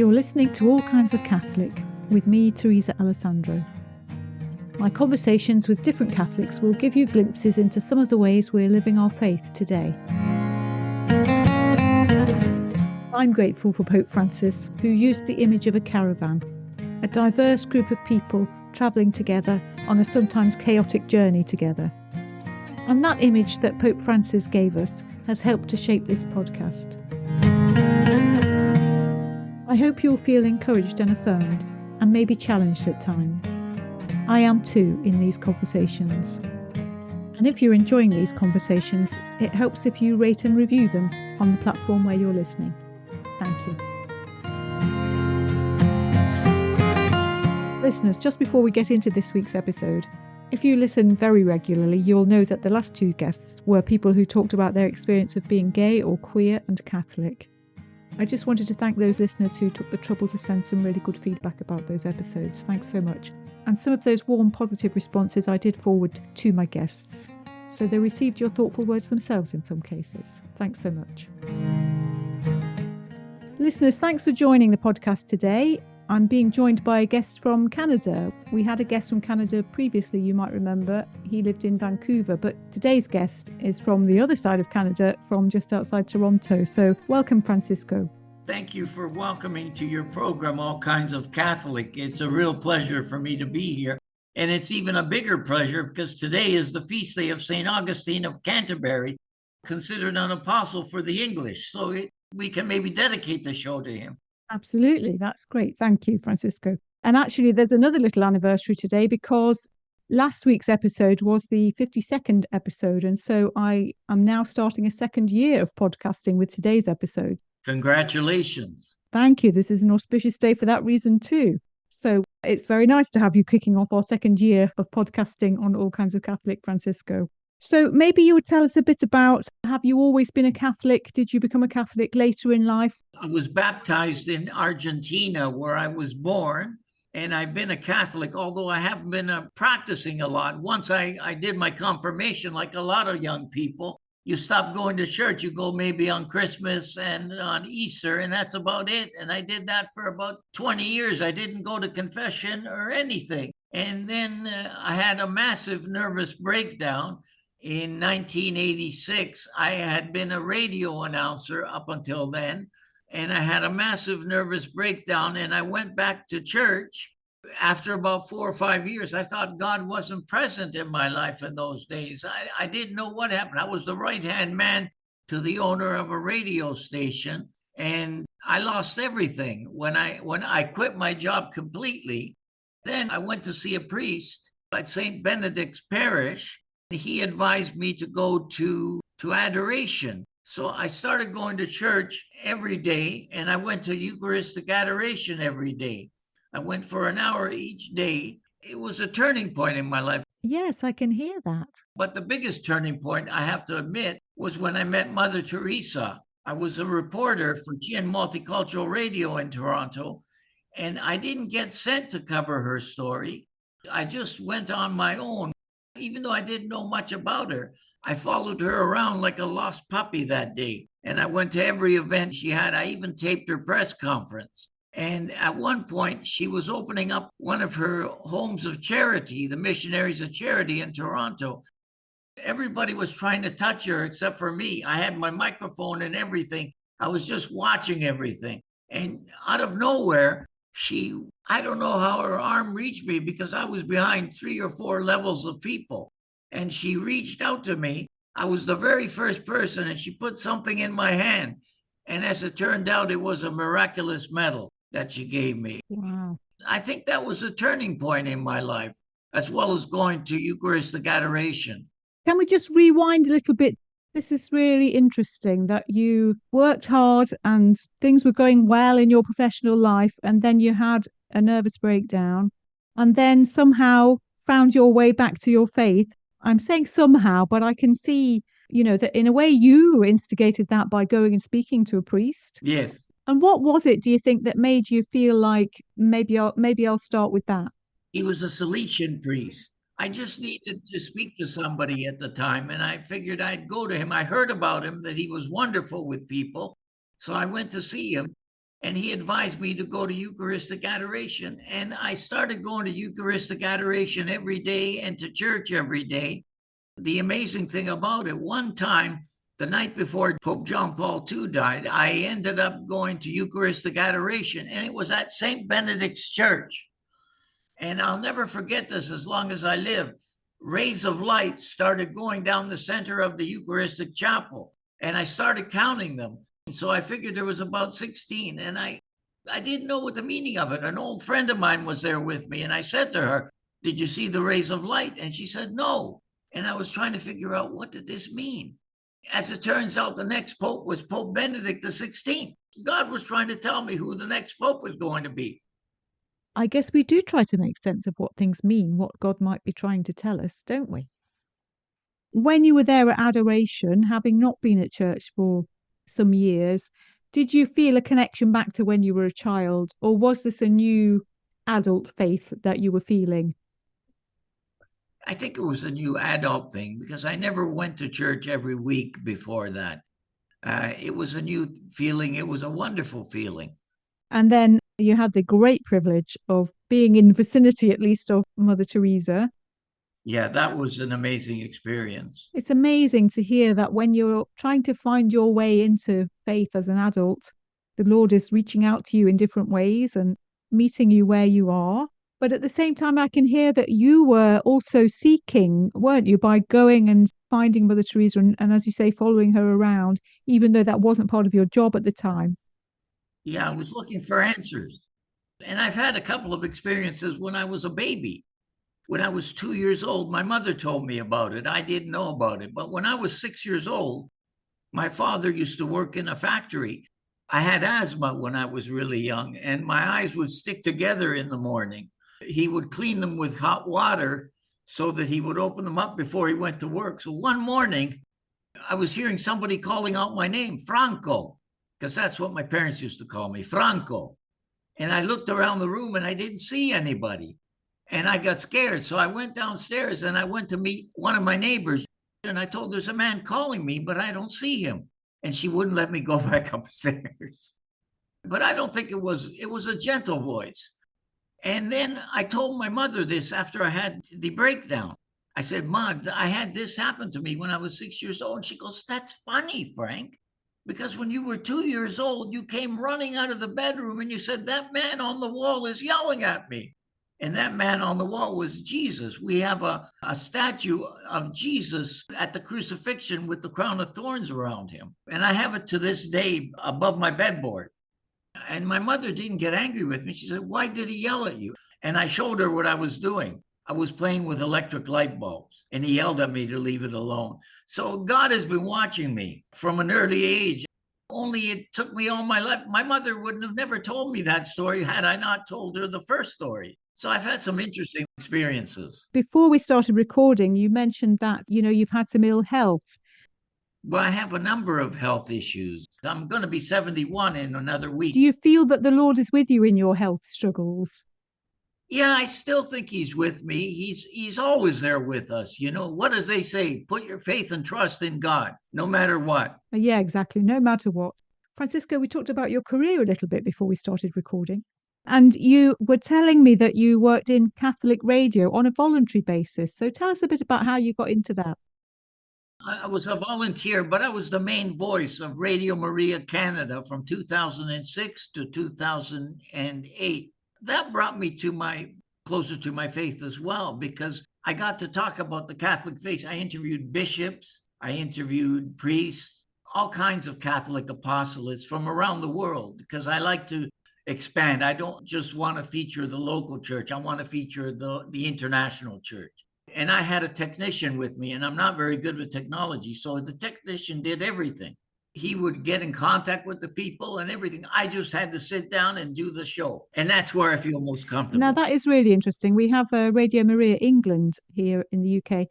You're listening to All Kinds of Catholic with me, Teresa Alessandro. My conversations with different Catholics will give you glimpses into some of the ways we're living our faith today. I'm grateful for Pope Francis, who used the image of a caravan, a diverse group of people travelling together on a sometimes chaotic journey together. And that image that Pope Francis gave us has helped to shape this podcast. I hope you'll feel encouraged and affirmed, and maybe challenged at times. I am too in these conversations. And if you're enjoying these conversations, it helps if you rate and review them on the platform where you're listening. Thank you. Listeners, just before we get into this week's episode, if you listen very regularly, you'll know that the last two guests were people who talked about their experience of being gay or queer and Catholic. I just wanted to thank those listeners who took the trouble to send some really good feedback about those episodes. Thanks so much. And some of those warm, positive responses I did forward to my guests. So they received your thoughtful words themselves in some cases. Thanks so much. Listeners, thanks for joining the podcast today. I'm being joined by a guest from Canada. We had a guest from Canada previously, you might remember. He lived in Vancouver, but today's guest is from the other side of Canada, from just outside Toronto. So welcome, Francisco. Thank you for welcoming to your program, All Kinds of Catholic. It's a real pleasure for me to be here. And it's even a bigger pleasure because today is the feast day of St. Augustine of Canterbury, considered an apostle for the English. So we can maybe dedicate the show to him. Absolutely. That's great. Thank you, Francisco. And actually, there's another little anniversary today because last week's episode was the 52nd episode. And so I am now starting a second year of podcasting with today's episode. Congratulations. Thank you. This is an auspicious day for that reason too. So it's very nice to have you kicking off our second year of podcasting on All Kinds of Catholic, Francisco. So maybe you would tell us a bit about, have you always been a Catholic? Did you become a Catholic later in life? I was baptized in Argentina, where I was born, and I've been a Catholic, although I haven't been practicing a lot. Once I did my confirmation, like a lot of young people, you stop going to church. You go maybe on Christmas and on Easter, and that's about it. And I did that for about 20 years. I didn't go to confession or anything. And then I had a massive nervous breakdown. In 1986, I had been a radio announcer up until then, and I had a massive nervous breakdown, and I went back to church. After about 4 or 5 years, I thought God wasn't present in my life in those days. I didn't know what happened. I was the right-hand man to the owner of a radio station, and I lost everything. When I quit my job completely, then I went to see a priest at St. Benedict's Parish. He advised me to go to adoration. So I started going to church every day, and I went to Eucharistic Adoration every day. I went for an hour each day. It was a turning point in my life. Yes, I can hear that. But the biggest turning point, I have to admit, was when I met Mother Teresa. I was a reporter for GN Multicultural Radio in Toronto, and I didn't get sent to cover her story. I just went on my own. Even though I didn't know much about her, I followed her around like a lost puppy that day. And I went to every event she had. I even taped her press conference. And at one point, she was opening up one of her homes of charity, the Missionaries of Charity in Toronto. Everybody was trying to touch her except for me. I had my microphone and everything. I was just watching everything. And out of nowhere, I don't know how her arm reached me because I was behind 3 or 4 levels of people. And she reached out to me. I was the very first person, and she put something in my hand. And as it turned out, it was a miraculous medal that she gave me. Wow. I think that was a turning point in my life, as well as going to Eucharistic Adoration. Can we just rewind a little bit? This is really interesting that you worked hard and things were going well in your professional life, and then you had a nervous breakdown and then somehow found your way back to your faith. I'm saying somehow, but I can see, that in a way you instigated that by going and speaking to a priest. Yes. And what was it, do you think, that made you feel like maybe I'll start with that? He was a Salesian priest. I just needed to speak to somebody at the time, and I figured I'd go to him. I heard about him, that he was wonderful with people. So I went to see him. and he advised me to go to Eucharistic Adoration. And I started going to Eucharistic Adoration every day and to church every day. The amazing thing about it, one time, the night before Pope John Paul II died, I ended up going to Eucharistic Adoration, and it was at St. Benedict's Church. And I'll never forget this as long as I live. Rays of light started going down the center of the Eucharistic chapel, and I started counting them. And so I figured there was about 16, and I didn't know what the meaning of it. An old friend of mine was there with me, and I said to her, "Did you see the rays of light?" And she said, "No." And I was trying to figure out, what did this mean? As it turns out, the next pope was Pope Benedict XVI. God was trying to tell me who the next pope was going to be. I guess we do try to make sense of what things mean, what God might be trying to tell us, don't we? When you were there at Adoration, having not been at church for some years, did you feel a connection back to when you were a child, or was this a new adult faith that you were feeling? I think it was a new adult thing because I never went to church every week before that. It was a new feeling. It was a wonderful feeling. And then you had the great privilege of being in the vicinity, at least, of Mother Teresa. Yeah, that was an amazing experience. It's amazing to hear that when you're trying to find your way into faith as an adult, the Lord is reaching out to you in different ways and meeting you where you are. But at the same time, I can hear that you were also seeking, weren't you, by going and finding Mother Teresa and as you say, following her around, even though that wasn't part of your job at the time. Yeah, I was looking for answers. And I've had a couple of experiences when I was a baby. When I was 2 years old, my mother told me about it. I didn't know about it. But when I was 6 years old, my father used to work in a factory. I had asthma when I was really young, and my eyes would stick together in the morning. He would clean them with hot water so that he would open them up before he went to work. So one morning, I was hearing somebody calling out my name, Franco, because that's what my parents used to call me, Franco. And I looked around the room and I didn't see anybody. And I got scared. So I went downstairs and I went to meet one of my neighbors. And I told her, there's a man calling me, but I don't see him. And she wouldn't let me go back upstairs. But I don't think it was a gentle voice. And then I told my mother this after I had the breakdown. I said, "Mom, I had this happen to me when I was 6 years old." And she goes, "That's funny, Frank, because when you were 2 years old, you came running out of the bedroom and you said, 'That man on the wall is yelling at me.'" And that man on the wall was Jesus. We have a statue of Jesus at the crucifixion with the crown of thorns around him. And I have it to this day above my bedboard. And my mother didn't get angry with me. She said, "Why did he yell at you?" And I showed her what I was doing. I was playing with electric light bulbs, and he yelled at me to leave it alone. So God has been watching me from an early age. Only it took me all my life. My mother wouldn't have never told me that story had I not told her the first story. So I've had some interesting experiences. Before we started recording, you mentioned that, you've had some ill health. Well, I have a number of health issues. I'm going to be 71 in another week. Do you feel that the Lord is with you in your health struggles? Yeah, I still think he's with me. He's always there with us. What does they say? Put your faith and trust in God, no matter what. Yeah, exactly. No matter what. Francisco, we talked about your career a little bit before we started recording. And you were telling me that you worked in Catholic radio on a voluntary basis. So tell us a bit about how you got into that. I was a volunteer, but I was the main voice of Radio Maria Canada from 2006 to 2008. That brought me closer to my faith as well, because I got to talk about the Catholic faith. I interviewed bishops, I interviewed priests, all kinds of Catholic apostolates from around the world, because I like to expand. I don't just want to feature the local church. I want to feature the international church. And I had a technician with me, and I'm not very good with technology. So the technician did everything. He would get in contact with the people and everything. I just had to sit down and do the show. And that's where I feel most comfortable. Now, that is really interesting. We have Radio Maria England here in the UK.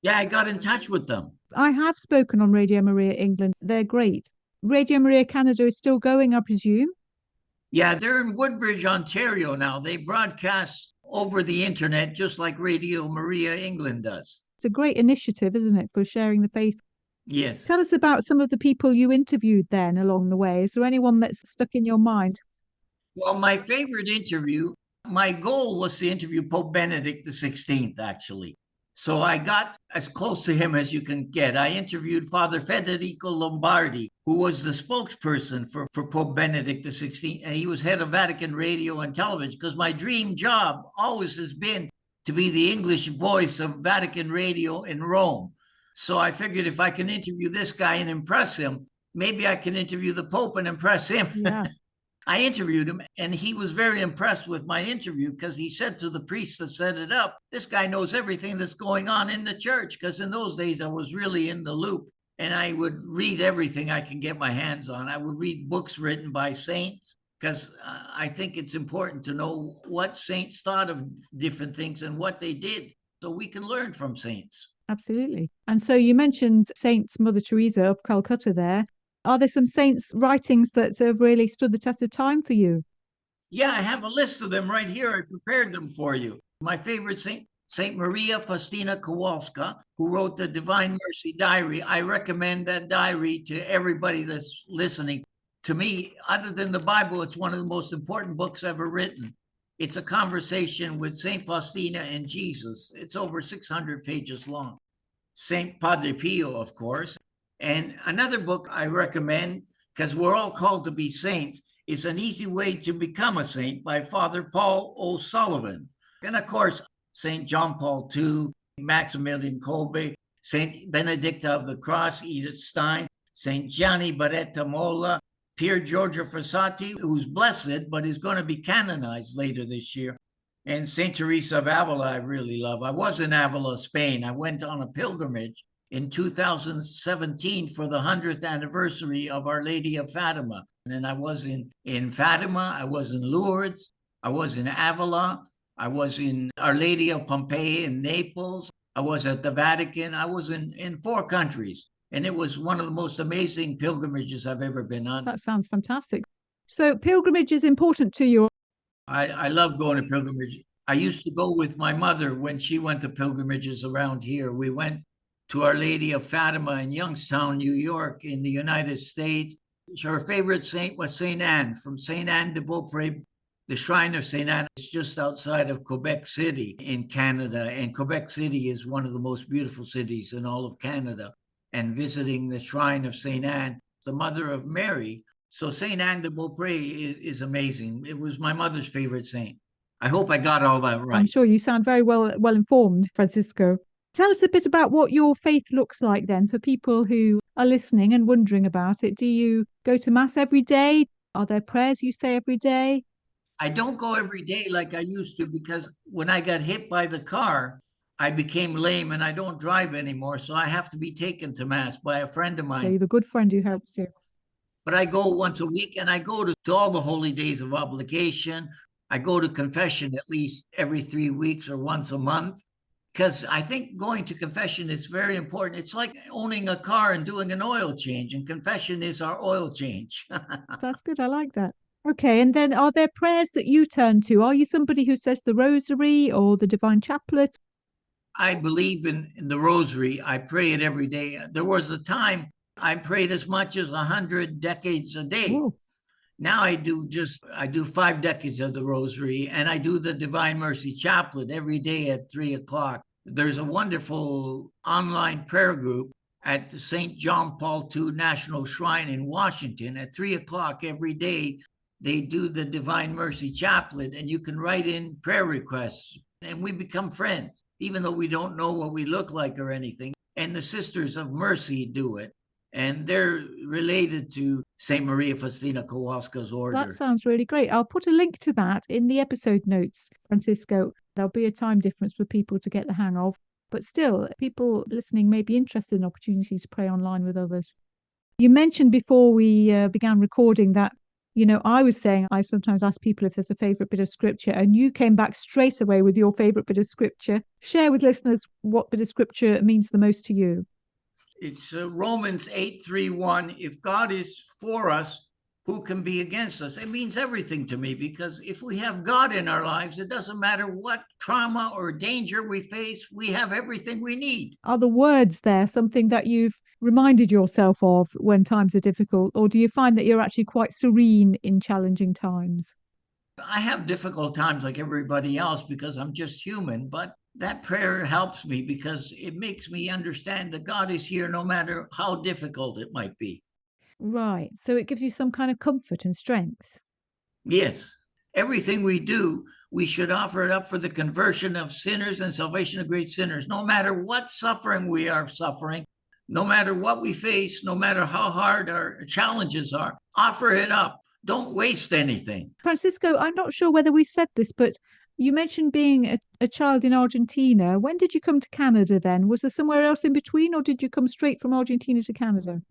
Yeah, I got in touch with them. I have spoken on Radio Maria England. They're great. Radio Maria Canada is still going, I presume? Yeah, they're in Woodbridge, Ontario now. They broadcast over the internet, just like Radio Maria England does. It's a great initiative, isn't it, for sharing the faith? Yes. Tell us about some of the people you interviewed then along the way. Is there anyone that's stuck in your mind? Well, my favorite interview, my goal was to interview Pope Benedict XVI, actually. So I got as close to him as you can get. I interviewed Father Federico Lombardi, who was the spokesperson for Pope Benedict XVI, and he was head of Vatican radio and television, because my dream job always has been to be the English voice of Vatican radio in Rome. So I figured if I can interview this guy and impress him, maybe I can interview the Pope and impress him. Yeah. I interviewed him, and he was very impressed with my interview, because he said to the priest that set it up, this guy knows everything that's going on in the church, because in those days I was really in the loop, and I would read everything I can get my hands on. I would read books written by saints, because I think it's important to know what saints thought of different things and what they did, so we can learn from saints. Absolutely. And so you mentioned Saint Mother Teresa of Calcutta there. Are there some saints' writings that have really stood the test of time for you? Yeah, I have a list of them right here. I prepared them for you. My favorite saint, Saint Maria Faustina Kowalska, who wrote the Divine Mercy Diary. I recommend that diary to everybody that's listening. To me, other than the Bible, it's one of the most important books ever written. It's a conversation with Saint Faustina and Jesus. It's over 600 pages long. Saint Padre Pio, of course. And another book I recommend, because we're all called to be saints, is An Easy Way to Become a Saint by Father Paul O'Sullivan. And of course, St. John Paul II, Maximilian Kolbe, St. Benedicta of the Cross, Edith Stein, St. Gianni Baretta Molla, Pier Giorgio Frassati, who's blessed, but is going to be canonized later this year. And St. Teresa of Avila, I really love. I was in Avila, Spain. I went on a pilgrimage in 2017 for the 100th anniversary of Our Lady of Fatima. And I was in Fatima, I was in Lourdes, I was in Avila, I was in Our Lady of Pompeii in Naples, I was at the Vatican, I was in 4 countries. And it was one of the most amazing pilgrimages I've ever been on. That sounds fantastic. So pilgrimage is important to you. I love going to pilgrimage. I used to go with my mother when she went to pilgrimages around here. We went to Our Lady of Fatima in Youngstown, New York, in the United States. Her favorite saint was Saint Anne, from Saint Anne de Beaupré. The shrine of Saint Anne is just outside of Quebec City in Canada. And Quebec City is one of the most beautiful cities in all of Canada. And visiting the shrine of Saint Anne, the mother of Mary. So Saint Anne de Beaupré is amazing. It was my mother's favorite saint. I hope I got all that right. I'm sure you sound very well informed, Francisco. Tell us a bit about what your faith looks like then for people who are listening and wondering about it. Do you go to Mass every day? Are there prayers you say every day? I don't go every day like I used to, because when I got hit by the car, I became lame and I don't drive anymore. So I have to be taken to Mass by a friend of mine. So you have a good friend who helps you. But I go once a week, and I go to all the holy days of obligation. I go to confession at least every 3 weeks or once a month, because I think going to confession is very important. It's like owning a car and doing an oil change, and confession is our oil change. That's good. I like that. Okay, and then are there prayers that you turn to? Are you somebody who says the Rosary or the Divine Chaplet? I believe in the Rosary. I pray it every day. There was a time I prayed as much as 100 decades a day. Whoa. Now I do 5 decades of the Rosary, and I do the Divine Mercy Chaplet every day at 3:00. There's a wonderful online prayer group at the St. John Paul II National Shrine in Washington at 3:00 every day. They do the Divine Mercy Chaplet, and you can write in prayer requests, and we become friends, even though we don't know what we look like or anything. And the Sisters of Mercy do it, and they're related to St. Maria Faustina Kowalska's order. That sounds really great. I'll put a link to that in the episode notes, Francisco. There'll be a time difference for people to get the hang of, but still, people listening may be interested in opportunities to pray online with others. You mentioned before we began recording that, I was saying I sometimes ask people if there's a favorite bit of scripture, and you came back straight away with your favorite bit of scripture. Share with listeners what bit of scripture means the most to you. It's Romans 8:3:1. If God is for us, who can be against us? It means everything to me, because if we have God in our lives, it doesn't matter what trauma or danger we face, we have everything we need. Are the words there something that you've reminded yourself of when times are difficult, or do you find that you're actually quite serene in challenging times? I have difficult times like everybody else because I'm just human, but that prayer helps me because it makes me understand that God is here no matter how difficult it might be. Right. So it gives you some kind of comfort and strength. Yes, everything we do, we should offer it up for the conversion of sinners and salvation of great sinners. No matter what suffering we are suffering, no matter what we face, no matter how hard our challenges are, offer it up. Don't waste anything. Francisco, I'm not sure whether we said this, but you mentioned being a child in Argentina. When did you come to Canada then? Was there somewhere else in between, or did you come straight from Argentina to Canada?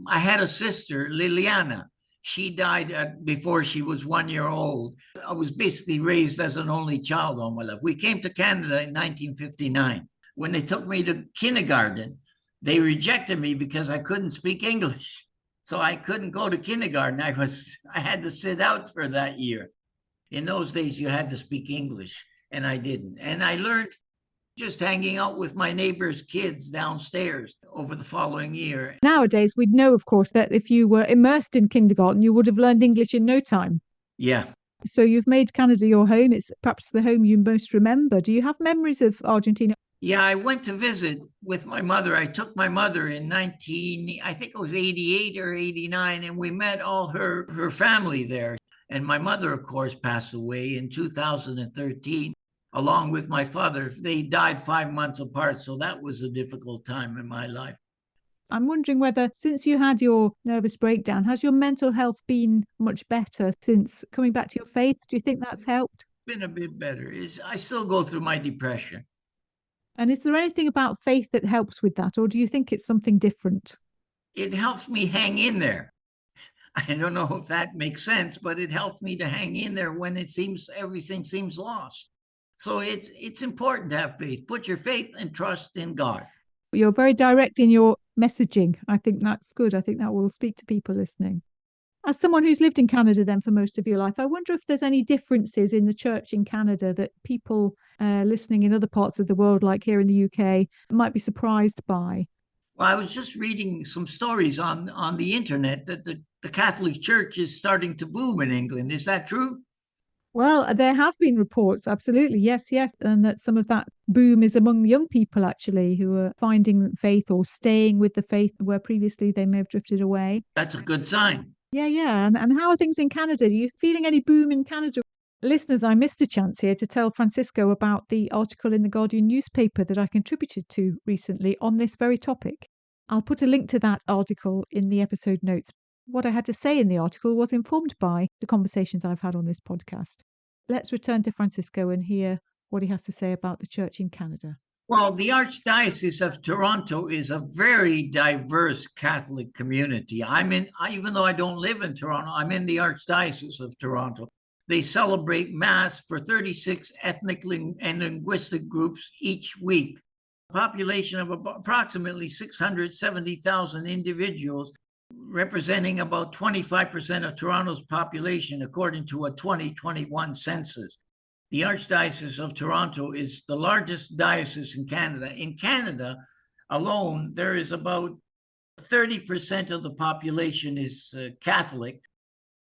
I had a sister, Liliana. She died before she was 1 year old. I was basically raised as an only child all my life. We came to Canada in 1959. When they took me to kindergarten, they rejected me because I couldn't speak English. So I couldn't go to kindergarten. I had to sit out for that year. In those days, you had to speak English, and I didn't. And I learned just hanging out with my neighbor's kids downstairs over the following year. Nowadays, we'd know, of course, that if you were immersed in kindergarten, you would have learned English in no time. Yeah. So you've made Canada your home. It's perhaps the home you most remember. Do you have memories of Argentina? Yeah, I went to visit with my mother. I took my mother in I think it was 88 or 89, and we met all her family there. And my mother, of course, passed away in 2013, along with my father. They died 5 months apart, so that was a difficult time in my life. I'm wondering whether, since you had your nervous breakdown, has your mental health been much better since coming back to your faith? Do you think that's helped? Been a bit better. I still go through my depression. And is there anything about faith that helps with that, or do you think it's something different? It helps me hang in there. I don't know if that makes sense, but it helps me to hang in there when it seems everything seems lost. So it's important to have faith. Put your faith and trust in God. You're very direct in your messaging. I think that's good. I think that will speak to people listening. As someone who's lived in Canada then for most of your life, I wonder if there's any differences in the church in Canada that people listening in other parts of the world, like here in the UK, might be surprised by. Well, I was just reading some stories on the internet that the Catholic Church is starting to boom in England. Is that true? Well, there have been reports, absolutely, yes, yes, and that some of that boom is among young people actually who are finding faith or staying with the faith where previously they may have drifted away. That's a good sign. Yeah, yeah. And how are things in Canada? Are you feeling any boom in Canada? Listeners, I missed a chance here to tell Francisco about the article in the Guardian newspaper that I contributed to recently on this very topic. I'll put a link to that article in the episode notes. What I had to say in the article was informed by the conversations I've had on this podcast. Let's return to Francisco and hear what he has to say about the church in Canada. Well, the Archdiocese of Toronto is a very diverse Catholic community. Even though I don't live in Toronto, I'm in the Archdiocese of Toronto. They celebrate Mass for 36 ethnic and linguistic groups each week. A population of approximately 670,000 individuals, representing about 25% of Toronto's population, according to a 2021 census. The Archdiocese of Toronto is the largest diocese in Canada. In Canada alone, there is about 30% of the population is Catholic,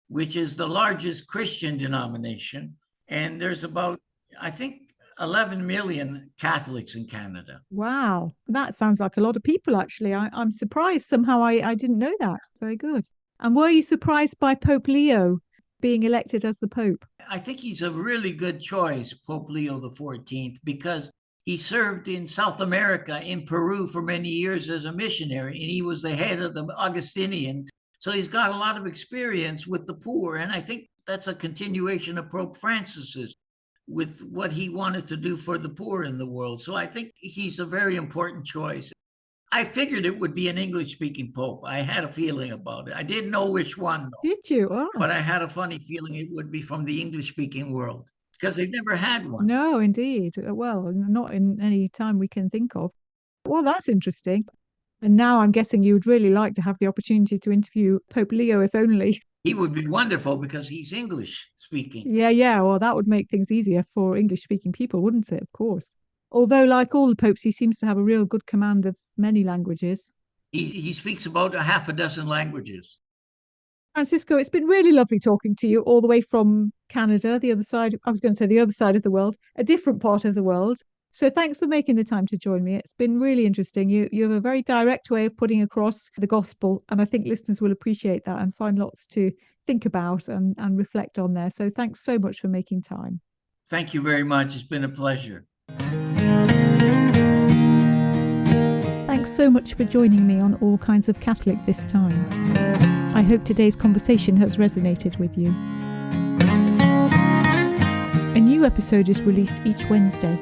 which is the largest Christian denomination. And there's about, I think, 11 million Catholics in Canada. Wow, that sounds like a lot of people, actually. I'm surprised somehow I didn't know that. Very good. And were you surprised by Pope Leo being elected as the Pope? I think he's a really good choice, Pope Leo XIV, because he served in South America, in Peru, for many years as a missionary, and he was the head of the Augustinian. So he's got a lot of experience with the poor, and I think that's a continuation of Pope Francis's with what he wanted to do for the poor in the world. So I think he's a very important choice. I figured it would be an English-speaking pope. I had a feeling about it. I didn't know which one, though. Did you? Oh. But I had a funny feeling it would be from the English-speaking world because they've never had one. No, indeed. Well, not in any time we can think of. Well, that's interesting. And now I'm guessing you would really like to have the opportunity to interview Pope Leo, if only. He would be wonderful because he's English speaking. Yeah. Well, that would make things easier for English-speaking people, wouldn't it? Of course. Although, like all the popes, he seems to have a real good command of many languages. He speaks about a half a dozen languages. Francisco, it's been really lovely talking to you all the way from Canada, the other side. I was going to say the other side of the world, a different part of the world. So thanks for making the time to join me. It's been really interesting. You have a very direct way of putting across the gospel, and I think listeners will appreciate that and find lots to think about and reflect on there. So thanks so much for making time. Thank you very much. It's been a pleasure. Thanks so much for joining me on All Kinds of Catholic this time. I hope today's conversation has resonated with you. A new episode is released each Wednesday.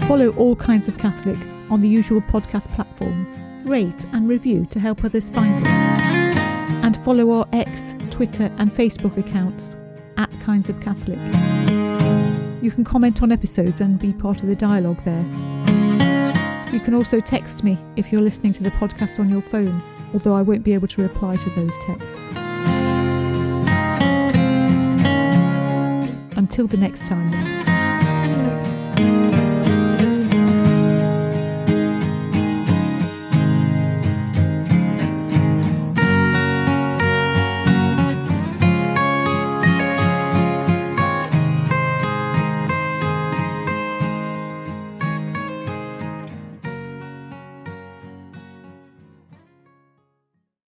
Follow All Kinds of Catholic on the usual podcast platforms. Rate and review to help others find it. And follow our X, Twitter and Facebook accounts @Kinds of Catholic. You can comment on episodes and be part of the dialogue there. You can also text me if you're listening to the podcast on your phone, although I won't be able to reply to those texts. Until the next time then.